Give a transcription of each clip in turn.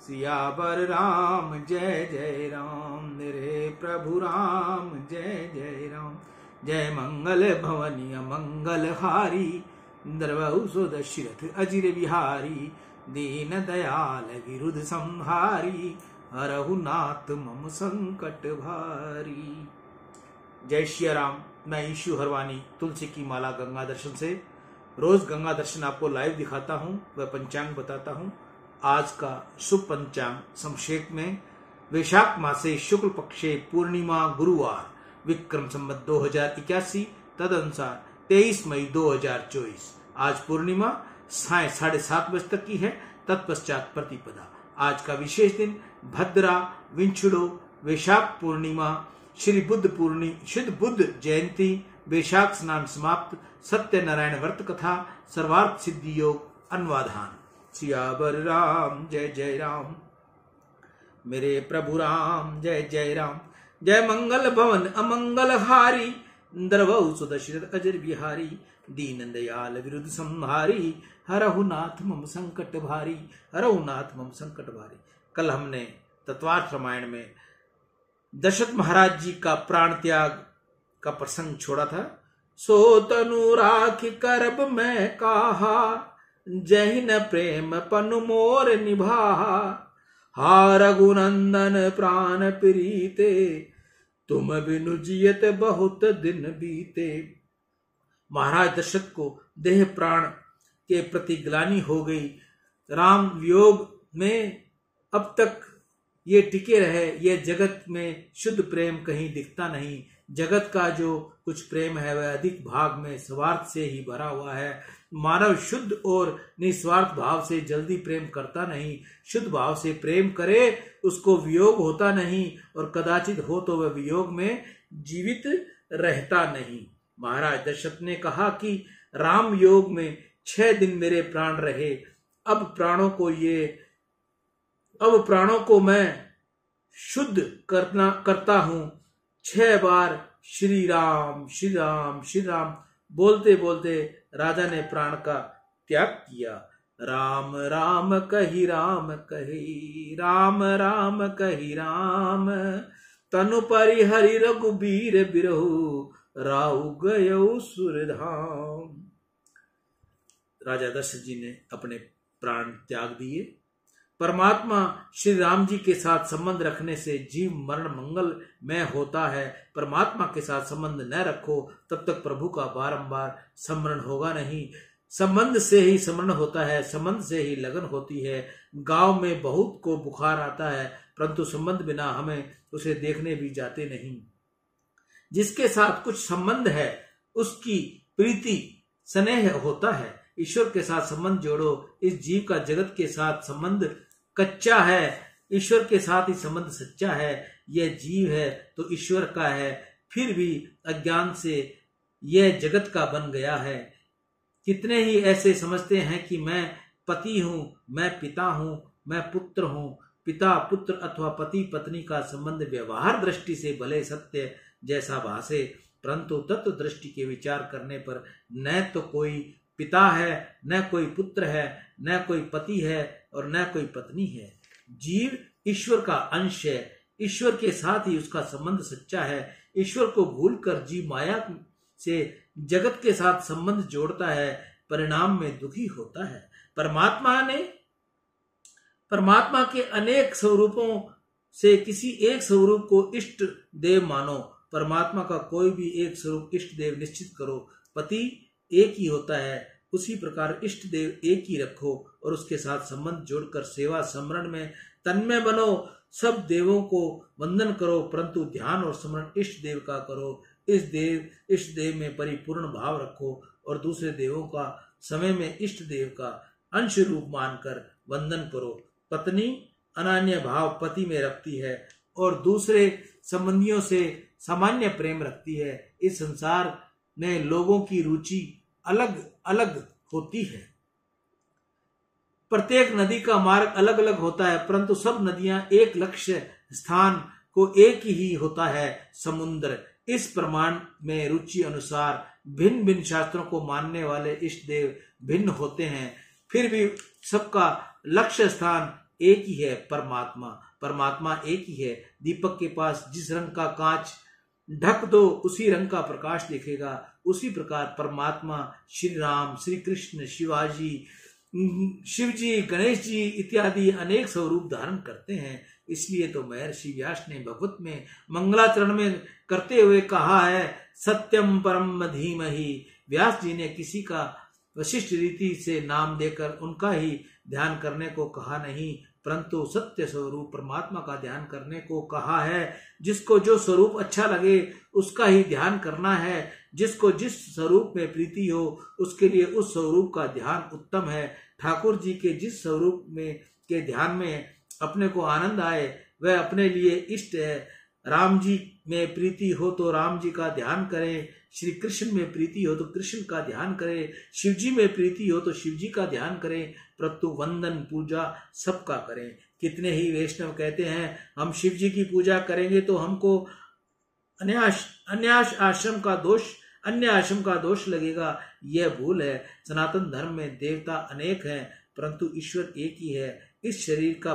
सियावर राम जय जय राम, मेरे प्रभु राम जय जय राम। जय मंगल भवनीय मंगल हारी, द्रवहु दशरथ अजिर बिहारी। दीन दयाल विरुद्ध संहारी, हरहु नाथ मम संकट भारी। जय श्री राम। मैं ईशु हरवानी तुलसी की माला गंगा दर्शन से रोज गंगा दर्शन आपको लाइव दिखाता हूं व पंचांग बताता हूं। आज का शुभ पंचांग संक्षेप में वैशाख मासे शुक्ल पक्षे पूर्णिमा गुरुवार, विक्रम संवत 2081 तदनुसार 23 मई 2024। आज पूर्णिमा साय 7:30 बजे तक की है, तत्पश्चात प्रतिपदा। आज का विशेष दिन भद्रा विंचुड़ो, वैशाख पूर्णिमा, श्री शुद्ध बुद्ध जयंती, वैशाख स्नान समाप्त, सत्यनारायण व्रत कथा, सर्वार्थ सिद्धि योग, अन्वाधान। सियावर राम जय जय राम, मेरे प्रभु राम जय जय राम। जय मंगल भवन अमंगल हारी, द्रवहु दशरथ अजर बिहारी। दीन दयाल विरुद्ध संहारी, हरहु नाथ मम संकट भारी, हरहु नाथ मम संकट भारी। कल हमने तत्वार्थ रामायण में दशरथ महाराज जी का प्राण त्याग का प्रसंग छोड़ा था। सो तनु राख करब मैं काहा, जहिन प्रेम पनु मोर निभाहा। हा रघुनंदन प्राण प्रीते, तुम बिनु जियत बहुत दिन बीते। महाराज दशरथ को देह प्राण के प्रति ग्लानि हो गई। राम वियोग में अब तक ये टिके रहे, ये जगत में शुद्ध प्रेम कहीं दिखता नहीं। जगत का जो कुछ प्रेम है वह अधिक भाग में स्वार्थ से ही भरा हुआ है। मानव शुद्ध और निस्वार्थ भाव से जल्दी प्रेम करता नहीं। शुद्ध भाव से प्रेम करे उसको वियोग होता नहीं, और कदाचित हो तो वह वियोग में जीवित रहता नहीं। महाराज दशरथ ने कहा कि राम योग में 6 दिन मेरे प्राण रहे। अब प्राणों को मैं शुद्ध करता हूं। 6 बार श्री राम श्री राम श्री राम बोलते बोलते राजा ने प्राण का त्याग किया। राम राम कही राम कही, राम राम कही राम। तनु परि हरि रघुबीर बिरहु, राहु गयो सुरधाम। राजा दशरथ जी ने अपने प्राण त्याग दिए। परमात्मा श्री राम जी के साथ संबंध रखने से जीव मरण मंगल में होता है। परमात्मा के साथ संबंध न रखो तब तक प्रभु का बारंबार स्मरण होगा नहीं। संबंध से ही स्मरण होता है, संबंध से ही लगन होती है। गांव में बहुत को बुखार आता है, परंतु संबंध बिना हमें उसे देखने भी जाते नहीं। जिसके साथ कुछ संबंध है उसकी प्रीति स्नेह होता है। ईश्वर के साथ संबंध जोड़ो। इस जीव का जगत के साथ संबंध कच्चा है, ईश्वर के साथ ही संबंध सच्चा है। यह जीव है तो ईश्वर का है, फिर भी अज्ञान से यह जगत का बन गया है। कितने ही ऐसे समझते हैं कि मैं पति हूं, मैं पिता हूं, मैं पुत्र हूं। पिता पुत्र अथवा पति पत्नी का संबंध व्यवहार दृष्टि से भले सत्य जैसा भासे, परंतु तत्व दृष्टि के विचार करने पर न तो कोई पिता है, न कोई पुत्र है, न कोई पति है और न कोई पत्नी है। जीव ईश्वर का अंश है, ईश्वर के साथ ही उसका संबंध सच्चा है। ईश्वर को भूलकर जीव माया से जगत के साथ संबंध जोड़ता है, परिणाम में दुखी होता है। परमात्मा के अनेक स्वरूपों से किसी एक स्वरूप को इष्ट देव मानो। परमात्मा का कोई भी एक स्वरूप इष्ट देव निश्चित करो। पति एक ही होता है, उसी प्रकार इष्ट देव एक ही रखो और उसके साथ संबंध जोड़कर सेवा स्मरण में तन्मय बनो। सब देवों को वंदन करो, परंतु ध्यान और स्मरण इष्ट देव का करो। इष्ट देव में परिपूर्ण भाव रखो और दूसरे देवों का समय में इष्ट देव का अंश रूप मानकर वंदन करो। पत्नी अनन्य भाव पति में रखती है और दूसरे संबंधियों से सामान्य प्रेम रखती है। इस संसार में लोगों की रुचि अलग अलग होती है। प्रत्येक नदी का मार्ग अलग अलग होता है, परंतु सब नदियां एक लक्ष्य स्थान को एक ही होता है, समुद्र। इस प्रमाण में रुचि अनुसार भिन्न भिन्न शास्त्रों को मानने वाले इष्ट देव भिन्न होते हैं, फिर भी सबका लक्ष्य स्थान एक ही है परमात्मा। परमात्मा एक ही है। दीपक के पास जिस रंग का कांच ढक दो उसी रंग का प्रकाश दिखेगा। उसी प्रकार परमात्मा श्री राम, श्री कृष्ण, शिवाजी, शिव जी, गणेश जी इत्यादि अनेक स्वरूप धारण करते हैं। इसलिए तो महर्षि व्यास ने भगवत में मंगलाचरण में करते हुए कहा है, सत्यम परम धीमहि। व्यास जी ने किसी का वशिष्ठ रीति से नाम देकर उनका ही ध्यान करने को कहा नहीं, परंतु सत्य स्वरूप परमात्मा का ध्यान करने को कहा है। जिसको जो स्वरूप अच्छा लगे उसका ही ध्यान करना है। जिसको जिस स्वरूप में प्रीति हो उसके लिए उस स्वरूप का ध्यान उत्तम है। ठाकुर जी के जिस स्वरूप में के ध्यान में अपने को आनंद आए वह अपने लिए इष्ट है। राम जी में प्रीति हो तो राम जी का ध्यान करें, श्री कृष्ण में प्रीति हो तो कृष्ण का ध्यान करें, शिव जी में प्रीति हो तो शिव जी का ध्यान करें, परंतु वंदन पूजा सबका करें। कितने ही वैष्णव कहते हैं हम शिव जी की पूजा करेंगे तो हमको अन्य आश्रम का दोष लगेगा। यह भूल है। सनातन धर्म में देवता अनेक हैं परंतु ईश्वर एक ही है। इस शरीर का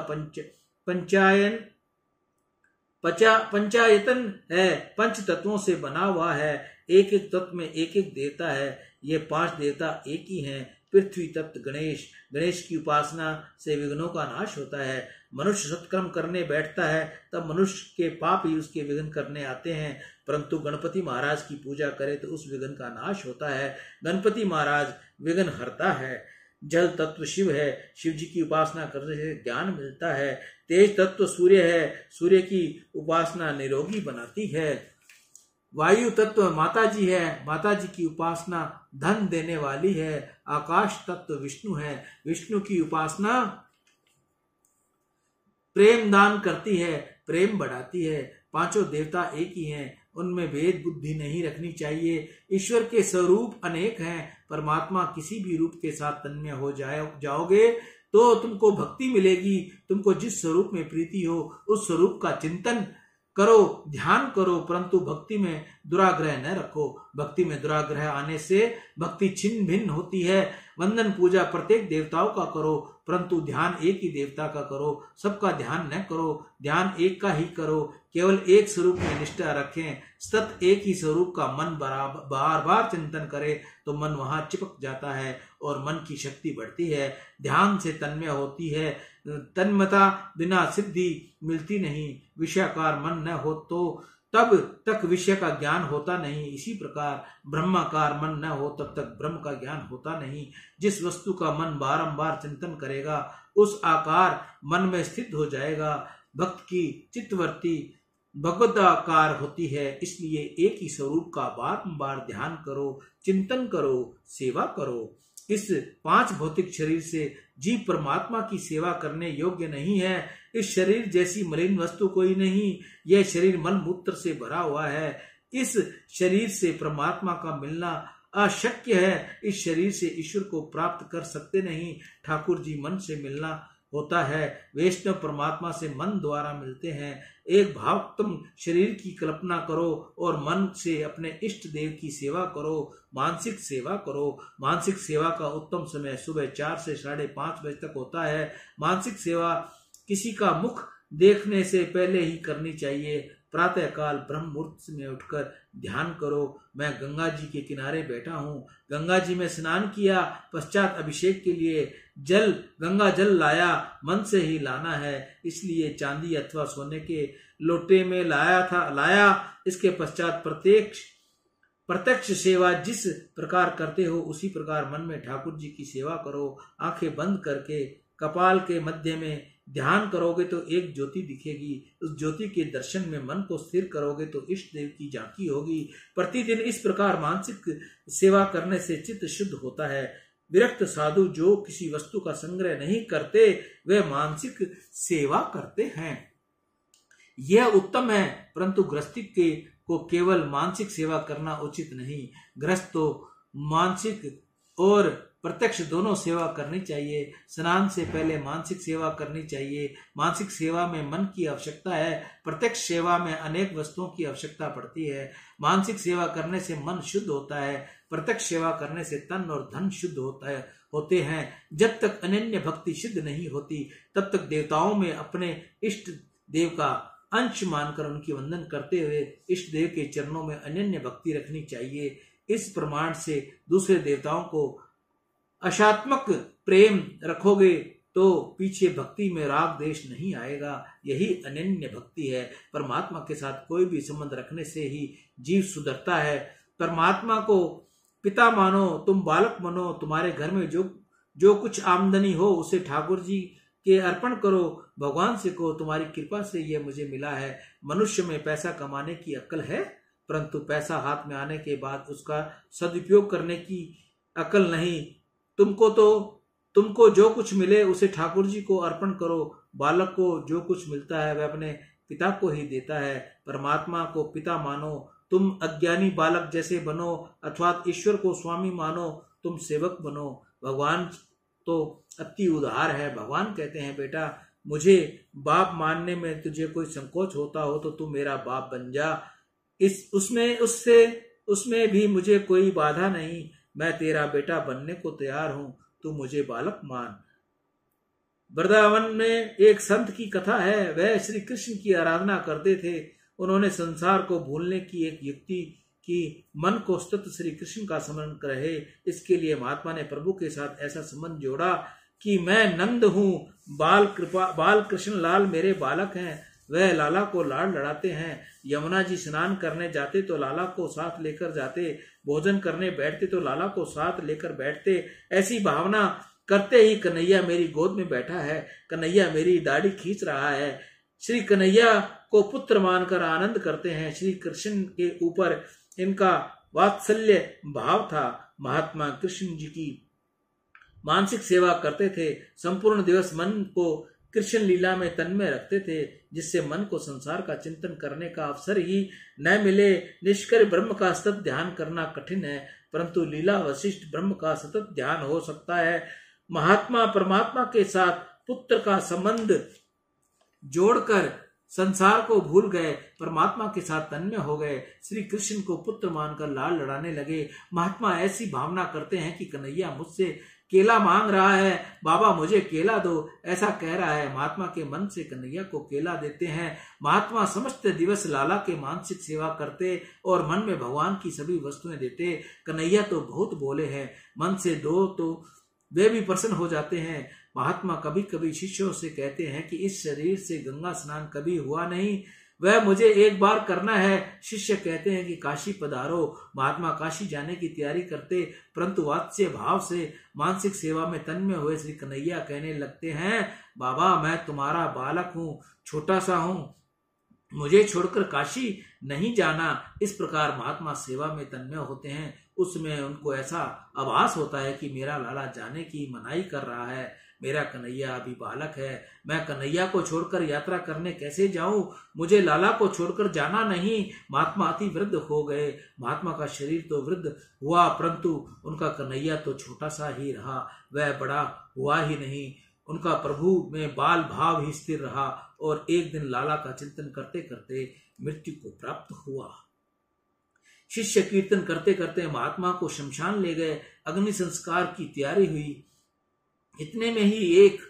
पंचायतन है, पंच तत्वों से बना हुआ है। एक एक तत्व में एक एक देवता है। ये 5 देवता एक ही हैं। पृथ्वी तत्व गणेश, गणेश की उपासना से विघ्नों का नाश होता है। मनुष्य सत्कर्म करने बैठता है तब मनुष्य के पाप ही उसके विघ्न करने आते हैं, परंतु गणपति महाराज की पूजा करे तो उस विघ्न का नाश होता है। गणपति महाराज विघ्न हरता है। जल तत्व शिव है, शिव जी की उपासना करने से ज्ञान मिलता है। तेज तत्व सूर्य है, सूर्य की उपासना निरोगी बनाती है। वायु तत्व माता जी है, माता जी की उपासना धन देने वाली है। आकाश तत्व विष्णु है, विष्णु की उपासना प्रेम दान करती है, प्रेम बढ़ाती है। 5 देवता एक ही हैं, उनमें भेद बुद्धि नहीं रखनी चाहिए। ईश्वर के स्वरूप अनेक हैं। परमात्मा किसी भी रूप के साथ तन्मय हो जाओगे तो तुमको भक्ति मिलेगी। तुमको जिस स्वरूप में प्रीति हो उस स्वरूप का चिंतन करो, ध्यान करो, परंतु भक्ति में दुराग्रह न रखो। भक्ति में दुराग्रह आने से भक्ति छिन्न भिन्न होती है। वंदन पूजा प्रत्येक देवताओं का करो, परंतु ध्यान एक ही देवता का करो। सबका ध्यान न करो, ध्यान एक का ही करो। केवल एक स्वरूप में निष्ठा रखें। सतत एक ही स्वरूप का मन बार बार चिंतन करे तो मन वहां चिपक जाता है और मन की शक्ति बढ़ती है। ध्यान से तन्मय होती है। तन्मयता बिना सिद्धि मिलती नहीं। विषयाकार मन न हो तो तब तक विषय का ज्ञान होता नहीं। इसी प्रकार ब्रह्माकार मन न हो तब तक ब्रह्म का ज्ञान होता नहीं। जिस वस्तु का मन बारंबार चिंतन करेगा उस आकार मन में स्थित हो जाएगा। भक्त की चित्तवृत्ति भगवदाकार होती है। इसलिए एक ही स्वरूप का बारंबार ध्यान करो, चिंतन करो, सेवा करो। इस 5 भौतिक शरीर से जीव परमात्मा की सेवा करने योग्य नहीं है। इस शरीर जैसी मलिन वस्तु कोई नहीं। यह शरीर मल मूत्र से भरा हुआ है। इस शरीर से परमात्मा का मिलना अशक्य है। इस शरीर से ईश्वर को प्राप्त कर सकते नहीं। ठाकुर जी मन से मिलना होता है। वैष्णव परमात्मा से मन द्वारा मिलते हैं। एक भावोत्तम शरीर की कल्पना करो और मन से अपने इष्ट देव की सेवा करो। मानसिक सेवा करो। मानसिक सेवा का उत्तम समय सुबह 4 से 5:30 बजे तक होता है। मानसिक सेवा किसी का मुख देखने से पहले ही करनी चाहिए। प्रातः काल ब्रह्म मुहूर्त में उठकर ध्यान करो। मैं गंगा जी के किनारे बैठा हूँ, गंगा जी में स्नान किया, पश्चात अभिषेक के लिए गंगा जल लाया। मन से ही लाना है, इसलिए चांदी अथवा सोने के लोटे में लाया। इसके पश्चात प्रत्यक्ष सेवा जिस प्रकार करते हो उसी प्रकार मन में ठाकुर जी की सेवा करो। आंखें बंद करके कपाल के मध्य में ध्यान करोगे तो एक ज्योति दिखेगी। उस ज्योति के दर्शन में मन को स्थिर करोगे तो इष्ट देव की झांकी होगी। प्रतिदिन इस प्रकार मानसिक सेवा करने से चित्त शुद्ध होता है। विरक्त साधु जो किसी वस्तु का संग्रह नहीं करते वे मानसिक सेवा करते हैं। यह उत्तम है, परंतु गृहस्थी को केवल मानसिक सेवा करना उचित नहीं। गृहस्थ तो मानसिक और प्रत्यक्ष दोनों सेवा करनी चाहिए। स्नान से पहले मानसिक सेवा करनी चाहिए। मानसिक सेवा में मन की आवश्यकता है, प्रत्यक्ष सेवा में अनेक वस्तुओं की आवश्यकता पड़ती है। मानसिक सेवा करने से मन शुद्ध होता है, प्रत्यक्ष सेवा करने से तन और धन शुद्ध होते हैं। जब तक अनन्य भक्ति सिद्ध नहीं होती तब तक देवताओं में अपने इष्ट देव का अंश मानकर उनकी वंदन करते हुए इष्ट देव के चरणों में अनन्य भक्ति रखनी चाहिए। इस प्रमाण से दूसरे देवताओं को अशात्मक प्रेम रखोगे तो पीछे भक्ति में राग देश नहीं आएगा। यही अनन्य भक्ति है। परमात्मा के साथ कोई भी संबंध रखने से ही जीव सुधरता है। परमात्मा को पिता मानो, तुम बालक मानो। तुम्हारे घर में जो कुछ आमदनी हो उसे ठाकुर जी के अर्पण करो। भगवान से कहो तुम्हारी कृपा से यह मुझे मिला है। मनुष्य में पैसा कमाने की अक्ल है, परंतु पैसा हाथ में आने के बाद उसका सदुपयोग करने की अक्ल नहीं। तुमको जो कुछ मिले उसे ठाकुर जी को अर्पण करो। बालक को जो कुछ मिलता है वह अपने पिता को ही देता है। परमात्मा को पिता मानो, तुम अज्ञानी बालक जैसे बनो, अथवा ईश्वर को स्वामी मानो, तुम सेवक बनो। भगवान तो अति उदार है। भगवान कहते हैं बेटा मुझे बाप मानने में तुझे कोई संकोच होता हो तो तू मेरा बाप बन जा। उसमें भी मुझे कोई बाधा नहीं। मैं तेरा बेटा बनने को तैयार हूं, तू मुझे बालक मान। वृंदावन में एक संत की कथा है। वह श्री कृष्ण की आराधना करते थे। उन्होंने संसार को भूलने की एक युक्ति की, मन को सतत श्री कृष्ण का स्मरण रहे। इसके लिए महात्मा ने प्रभु के साथ ऐसा संबंध जोड़ा कि मैं नंद हूँ, बाल कृष्ण लाल मेरे बालक हैं। वह लाला को लाड लड़ाते हैं। यमुना जी स्नान करने जाते तो लाला को साथ लेकर जाते, भोजन करने बैठते तो लाला को साथ लेकर बैठते। ऐसी भावना करते ही कन्हैया मेरी गोद में बैठा है, कन्हैया मेरी दाढ़ी खींच रहा है। श्री कन्हैया को पुत्र मानकर आनंद करते हैं। श्री कृष्ण के ऊपर इनका वात्सल्य भाव था। महात्मा कृष्ण जी की मानसिक सेवा करते थे। संपूर्ण दिवस मन को कृष्ण लीला में तन्मय रखते थे, जिससे मन को संसार का चिंतन करने का अवसर ही न मिले। निष्कर्ष ब्रह्म का सतत ध्यान करना कठिन है, परंतु लीला वशिष्ठ ब्रह्म का सतत ध्यान हो सकता है। महात्मा परमात्मा के साथ पुत्र का संबंध जोड़कर संसार को भूल गए, परमात्मा के साथ तन्मय हो गए। श्री कृष्ण को पुत्र मानकर लाल लड़ाने लगे। महात्मा ऐसी भावना करते हैं कि कन्हैया मुझसे केला मांग रहा है, बाबा मुझे केला दो, ऐसा कह रहा है। महात्मा के मन से कन्हैया को केला देते हैं। महात्मा समस्त दिवस लाला के मानसिक सेवा करते और मन में भगवान की सभी वस्तुएं देते। कन्हैया तो बहुत बोले हैं, मन से दो तो वे भी प्रसन्न हो जाते हैं। महात्मा कभी कभी शिष्यों से कहते हैं कि इस शरीर से गंगा स्नान कभी हुआ नहीं, वह मुझे एक बार करना है। शिष्य कहते हैं कि काशी पधारो। महात्मा काशी जाने की तैयारी करते, परंतु वात्सल्य भाव से मानसिक सेवा में तन्मय हुए श्री कन्हैया कहने लगते हैं, बाबा मैं तुम्हारा बालक हूँ, छोटा सा हूँ, मुझे छोड़कर काशी नहीं जाना। इस प्रकार महात्मा सेवा में तन्मय होते हैं। उसमें उनको ऐसा आभास होता है कि मेरा लाला जाने की मनाही कर रहा है, मेरा कन्हैया अभी बालक है, मैं कन्हैया को छोड़कर यात्रा करने कैसे जाऊं, मुझे लाला को छोड़कर जाना नहीं। महात्मा अति वृद्ध हो गए। महात्मा का शरीर तो वृद्ध हुआ, परंतु उनका कन्हैया तो छोटा सा ही रहा, वह बड़ा हुआ ही नहीं। उनका प्रभु में बाल भाव ही स्थिर रहा और एक दिन लाला का चिंतन करते करते मृत्यु को प्राप्त हुआ। शिष्य कीर्तन करते करते महात्मा को शमशान ले गए। अग्नि संस्कार की तैयारी हुई। इतने में ही एक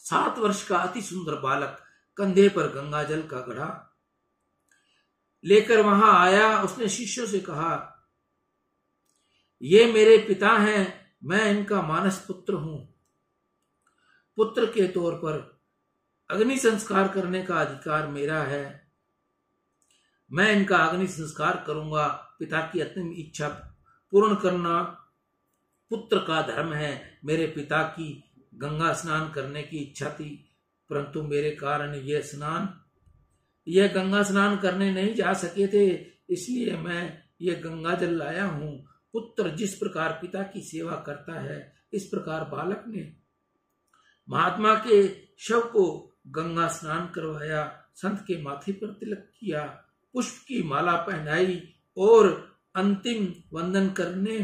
7 वर्ष का अति सुंदर बालक कंधे पर गंगा जल का घड़ा लेकर वहां आया। उसने शिष्यों से कहा, ये मेरे पिता हैं, मैं इनका मानस पुत्र हूं। पुत्र के तौर पर अग्नि संस्कार करने का अधिकार मेरा है, मैं इनका अग्नि संस्कार करूंगा। पिता की अंतिम इच्छा पूर्ण करना पुत्र का धर्म है। मेरे पिता की गंगा स्नान करने की इच्छा थी, परंतु मेरे कारण यह गंगा स्नान करने नहीं जा सके थे, इसलिए मैं ये गंगा जल लाया हूं। पुत्र जिस प्रकार पिता की सेवा करता है, इस प्रकार बालक ने महात्मा के शव को गंगा स्नान करवाया, संत के माथे पर तिलक किया, पुष्प की माला पहनाई और अंतिम वंदन करने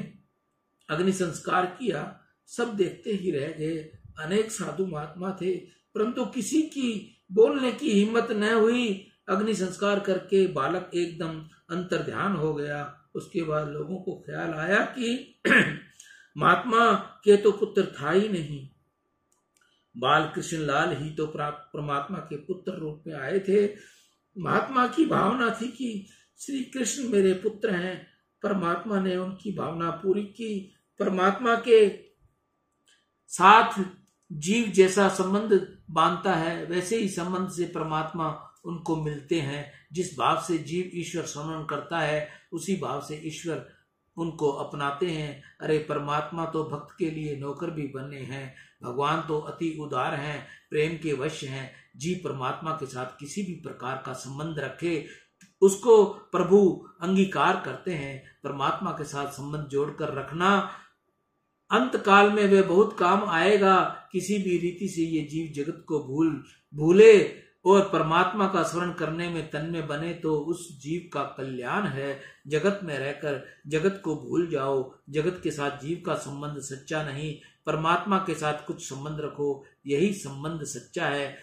अग्नि संस्कार किया। सब देखते ही रह गए। अनेक साधु महात्मा थे, परंतु किसी की बोलने की हिम्मत न हुई। अग्नि संस्कार करके बालक एकदम अंतर्ध्यान हो गया। उसके बाद लोगों को ख्याल आया कि महात्मा के तो पुत्र था ही नहीं, बाल कृष्ण लाल ही तो परमात्मा के पुत्र रूप में आए थे। महात्मा की भावना थी कि श्री कृष्ण मेरे पुत्र हैं। परमात्मा ने उनकी भावना पूरी की। परमात्मा के साथ जीव जैसा संबंध बांधता है, वैसे ही संबंध से परमात्मा उनको मिलते हैं। जिस भाव से जीव ईश्वर स्मरण करता है, उसी भाव से ईश्वर उनको अपनाते हैं। अरे परमात्मा तो भक्त के लिए नौकर भी बने हैं। भगवान तो अति उदार हैं, प्रेम के वश हैं। जीव परमात्मा के साथ किसी भी प्रकार का संबंध रखे, उसको प्रभु अंगीकार करते हैं। परमात्मा के साथ संबंध जोड़कर रखना अंत काल में वे बहुत काम आएगा। किसी भी रीति से ये जीव जगत को भूले और परमात्मा का स्मरण करने में तन्मय बने तो उस जीव का कल्याण है। जगत में रहकर जगत को भूल जाओ। जगत के साथ जीव का संबंध सच्चा नहीं, परमात्मा के साथ कुछ संबंध रखो, यही संबंध सच्चा है।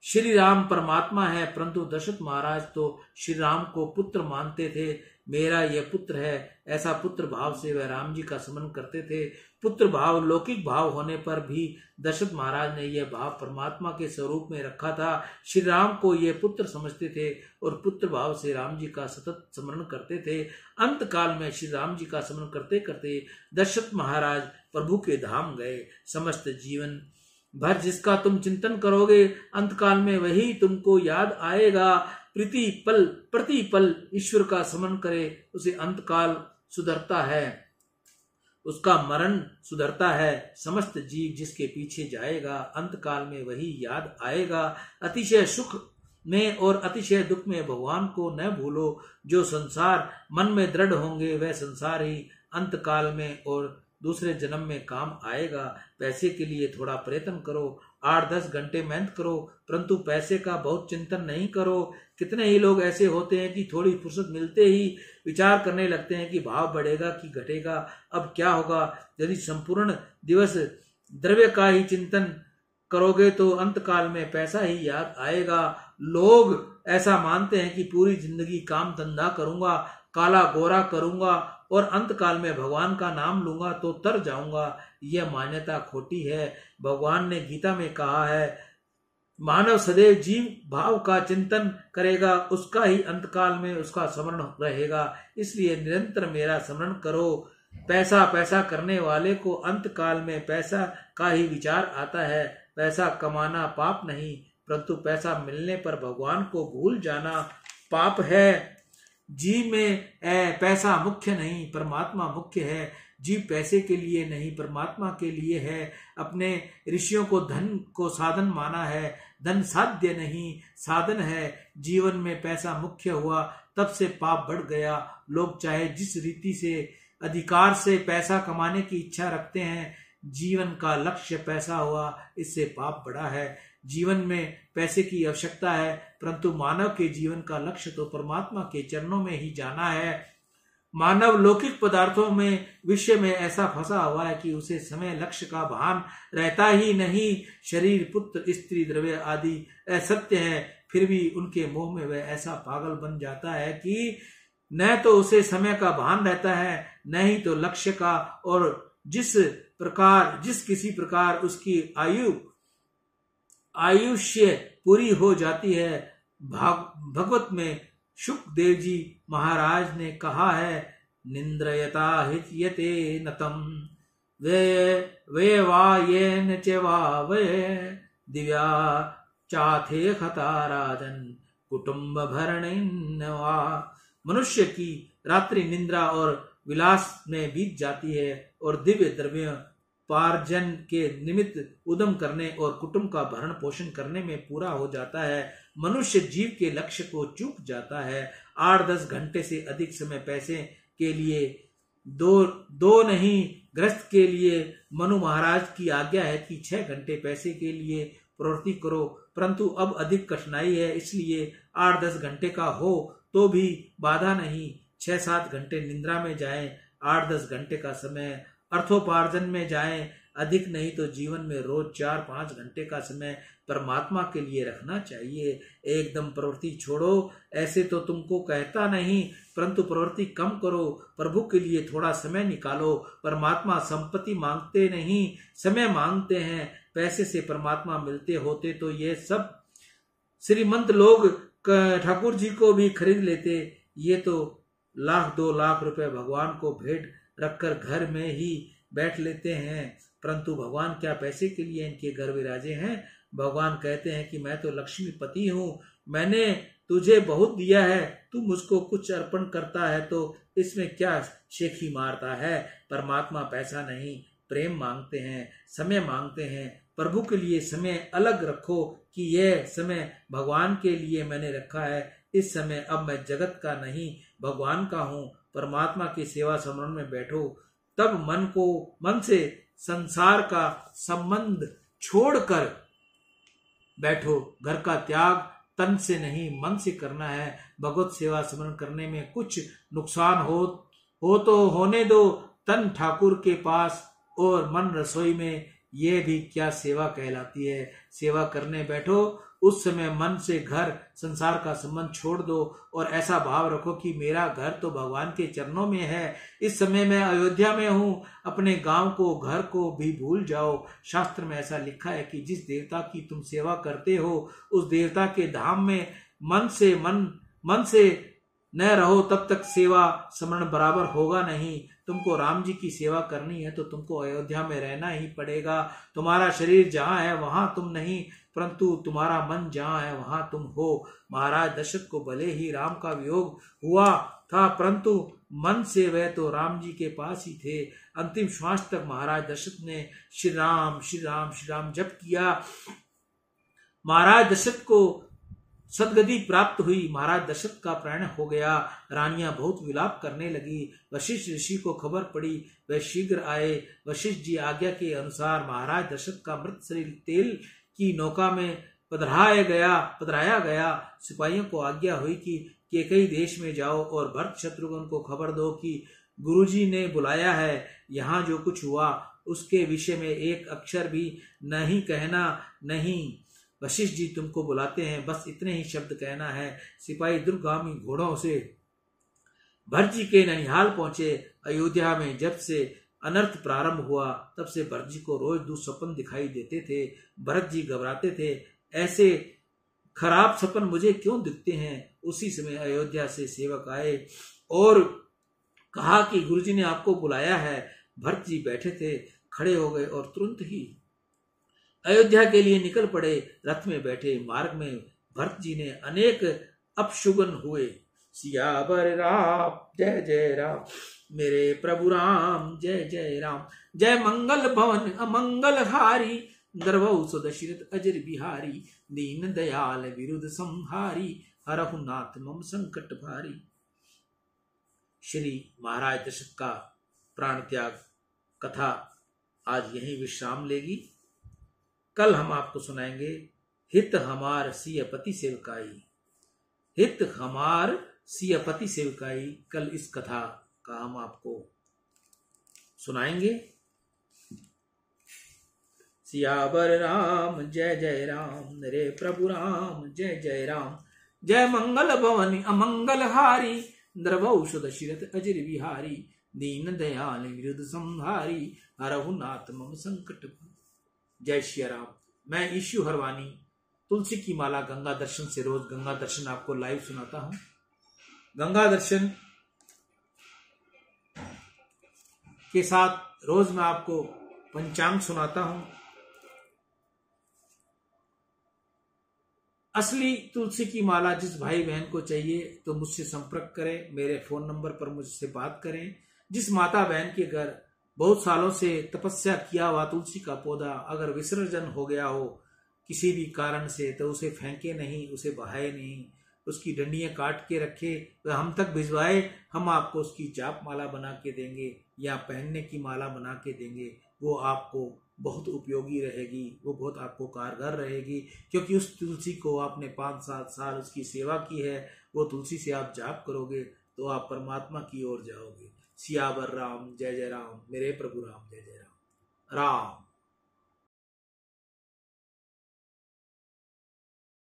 श्री राम परमात्मा है, परंतु दशरथ महाराज तो श्री राम को पुत्र मानते थे। मेरा यह पुत्र है, ऐसा पुत्र भाव से वह राम जी का स्मरण करते थे। पुत्र भाव लौकिक भाव होने पर भी दशरथ महाराज ने यह भाव परमात्मा के स्वरूप में रखा था। श्री राम को यह पुत्र समझते थे और पुत्र भाव से राम जी का सतत स्मरण करते थे। अंत काल में श्री राम जी का स्मरण करते करते दशरथ महाराज प्रभु के धाम गए। समस्त जीवन भर जिसका तुम चिंतन करोगे, अंतकाल में वही तुमको याद आएगा। प्रति पल ईश्वर का स्मरण करे, उसे अंतकाल सुधरता है, उसका मरण सुधरता है। समस्त जीव जिसके पीछे जाएगा, अंतकाल में वही याद आएगा। अतिशय सुख में और अतिशय दुख में भगवान को न भूलो। जो संसार मन में दृढ़ होंगे, वह संसार ही अंतकाल में और दूसरे जन्म में काम आएगा। पैसे के लिए थोड़ा प्रयत्न करो, 8-10 घंटे मेहनत करो, परंतु पैसे का बहुत चिंतन नहीं करो। कितने ही लोग ऐसे होते हैं कि थोड़ी फुर्सत मिलते ही विचार करने लगते हैं कि भाव बढ़ेगा कि घटेगा, अब क्या होगा। यदि संपूर्ण दिवस द्रव्य का ही चिंतन करोगे तो अंतकाल में पैसा ही याद आएगा। लोग ऐसा मानते हैं कि पूरी जिंदगी काम धंधा करूंगा, काला गोरा करूंगा और अंतकाल में भगवान का नाम लूंगा तो तर जाऊंगा। यह मान्यता खोटी है। भगवान ने गीता में कहा है, मानव सदैव जीव भाव का चिंतन करेगा, उसका ही अंतकाल में उसका स्मरण रहेगा। इसलिए निरंतर मेरा स्मरण करो। पैसा पैसा करने वाले को अंतकाल में पैसा का ही विचार आता है। पैसा कमाना पाप नहीं, परंतु पैसा मिलने पर भगवान को भूल जाना पाप है। जीव में पैसा मुख्य नहीं, परमात्मा मुख्य है। जीव पैसे के लिए नहीं, परमात्मा के लिए है। अपने ऋषियों को धन को साधन माना है। धन साध्य नहीं, साधन है। जीवन में पैसा मुख्य हुआ, तब से पाप बढ़ गया। लोग चाहे जिस रीति से अधिकार से पैसा कमाने की इच्छा रखते हैं, जीवन का लक्ष्य पैसा हुआ, इससे पाप बढ़ा है। जीवन में पैसे की आवश्यकता है, परंतु मानव के जीवन का लक्ष्य तो परमात्मा के चरणों में ही जाना है। मानव लौकिक पदार्थों में विषय में ऐसा फंसा हुआ है कि उसे समय लक्ष्य का भान रहता ही नहीं। शरीर, पुत्र, स्त्री, द्रव्य आदि असत्य है, फिर भी उनके मोह में वह ऐसा पागल बन जाता है कि न तो उसे समय का भान रहता है, न ही तो लक्ष्य का। और जिस किसी प्रकार उसकी आयुष्य पूरी हो जाती है। भगवत में शुकदेव जी महाराज ने कहा है, निंद्रयता हित्यते नतम वे वायेन च वे दिव्या चाथे खता राजन कुटुंब भरणेन वा। मनुष्य की रात्रि निंद्रा और विलास में बीत जाती है और दिव्य द्रव्य पार्जन के निमित्त उद्यम करने और कुटुंब का भरण पोषण करने में पूरा हो जाता है। मनुष्य जीव के लक्ष्य को चूक जाता है। 8-10 घंटे से अधिक समय पैसे के लिए दो नहीं, गृहस्थ के लिए मनु महाराज की आज्ञा है कि 6 घंटे पैसे के लिए प्रवृत्ति करो, परंतु अब अधिक कठिनाई है, इसलिए 8-10 घंटे का हो तो भी बाधा नहीं। 6-7 घंटे निद्रा में जाएं, 8-10 घंटे का समय अर्थोपार्जन में जाएं, अधिक नहीं तो जीवन में रोज 4-5 घंटे का समय परमात्मा के लिए रखना चाहिए। एकदम प्रवृत्ति छोड़ो ऐसे तो तुमको कहता नहीं, परंतु प्रवृत्ति कम करो, प्रभु के लिए थोड़ा समय निकालो। परमात्मा संपत्ति मांगते नहीं, समय मांगते हैं। पैसे से परमात्मा मिलते होते तो ये सब श्रीमंत लोग ठाकुर जी को भी खरीद लेते। ये तो 1-2 लाख रुपए भगवान को भेंट रखकर घर में ही बैठ लेते हैं, परंतु भगवान क्या पैसे के लिए इनके घर विराजे हैं? भगवान कहते हैं कि मैं तो लक्ष्मीपति हूँ, मैंने तुझे बहुत दिया है, तू मुझको कुछ अर्पण करता है तो इसमें क्या शेखी मारता है? परमात्मा पैसा नहीं, प्रेम मांगते हैं, समय मांगते हैं। प्रभु के लिए समय अलग रखो कि यह समय भगवान के लिए मैंने रखा है। इस समय अब मैं जगत का नहीं भगवान का हूँ। परमात्मा की सेवा समरण में बैठो, तब मन से संसार का संबंध छोड़कर बैठो। घर का त्याग तन से नहीं मन से करना है। भगवत सेवा स्मरण करने में कुछ नुकसान हो तो होने दो, तन ठाकुर के पास और मन रसोई में। ये भी क्या सेवा कहलाती है? सेवा करने बैठो उस समय मन से घर संसार का संबंध छोड़ दो और ऐसा भाव रखो कि मेरा घर तो भगवान के चरणों में है। इस समय मैं अयोध्या में हूँ, अपने गांव को घर को भी भूल जाओ। शास्त्र में ऐसा लिखा है कि जिस देवता की तुम सेवा करते हो उस देवता के धाम में मन से न रहो तब तक सेवा स्मरण बराबर होगा नहीं। तुमको राम जी की सेवा करनी है तो तुमको अयोध्या में रहना ही पड़ेगा। तुम्हारा शरीर जहाँ है वहां तुम नहीं, परंतु तुम्हारा मन जहाँ है वहां तुम हो। महाराज दशरथ को भले ही राम का वियोग हुआ था, परंतु मन से वह तो राम जी के पास ही थे। अंतिम श्वास तक महाराज दशरथ ने श्री राम श्री राम श्री राम जप किया। महाराज दशरथ को सदगति प्राप्त हुई। महाराज दशरथ का प्राण हो गया। रानियां बहुत विलाप करने लगी। वशिष्ठ ऋषि को खबर पड़ी, वह शीघ्र आए। वशिष्ठ जी आज्ञा के अनुसार महाराज दशरथ का मृत शरीर तेल की नौका में पधराया गया। सिपाहियों को आज्ञा हुई कि केकई देश में जाओ और भरत शत्रुघ्न को खबर दो कि गुरुजी ने बुलाया है। यहाँ जो कुछ हुआ उसके विषय में एक अक्षर भी नहीं कहना। नहीं, वशिष्ठ जी तुमको बुलाते हैं, बस इतने ही शब्द कहना है। सिपाही दुर्गामी घोड़ों से भरत जी के ननिहाल पहुंचे। अयोध्या में जब से अनर्थ प्रारंभ हुआ तब से भरत जी को रोज दुःस्वप्न दिखाई देते थे। भरत जी घबराते थे, ऐसे खराब सपन मुझे क्यों दिखते हैं? उसी समय अयोध्या से सेवक आए और कहा कि गुरुजी ने आपको बुलाया है। भरत जी बैठे थे, खड़े हो गए और तुरंत ही अयोध्या के लिए निकल पड़े। रथ में बैठे मार्ग में भरत जी ने अनेक अपशुगन हुए। सियावर राम जय जय राम, मेरे प्रभु राम जय जय राम। जय मंगल भवन अमंगल हारी, गर्भौ सुदशरथ अजर बिहारी। दीन दयाल विरुद्ध संहारी, हरहु नाथ मम संकट भारी। श्री महाराज दशरथ का प्राण त्याग कथा आज यहीं विश्राम लेगी। कल हम आपको सुनाएंगे हित हमार सिय पति सेवकाई। हित हमार सिय पति सेवकाई, कल इस कथा का हम आपको सुनाएंगे। सियावर राम जय जय राम, मेरे प्रभु राम जय जय राम। जय मंगल भवन अमंगल हारी, द्रवौ सुदशरथ अजर बिहारी। दीन दयाल विरुद्ध संहारी, हरहु नाथ मम संकट। जय श्री राम। मैं ईशु हरवानी तुलसी की माला गंगा दर्शन से रोज गंगा दर्शन आपको लाइव सुनाता हूं। गंगा दर्शन के साथ रोज मैं आपको पंचांग सुनाता हूं। असली तुलसी की माला जिस भाई बहन को चाहिए तो मुझसे संपर्क करें, मेरे फोन नंबर पर मुझसे बात करें। जिस माता बहन के घर बहुत सालों से तपस्या किया हुआ तुलसी का पौधा अगर विसर्जन हो गया हो किसी भी कारण से, तो उसे फेंके नहीं, उसे बहाए नहीं, उसकी डंडियां काट के रखे, तो हम तक भिजवाए, हम आपको उसकी जाप माला बना के देंगे या पहनने की माला बना के देंगे। वो आपको बहुत उपयोगी रहेगी, वो बहुत आपको कारगर रहेगी, क्योंकि उस तुलसी को आपने 5-7 साल उसकी सेवा की है। वो तुलसी से आप जाप करोगे तो आप परमात्मा की ओर जाओगे। सियावर राम जय जय राम, मेरे प्रभु राम जय जय राम। राम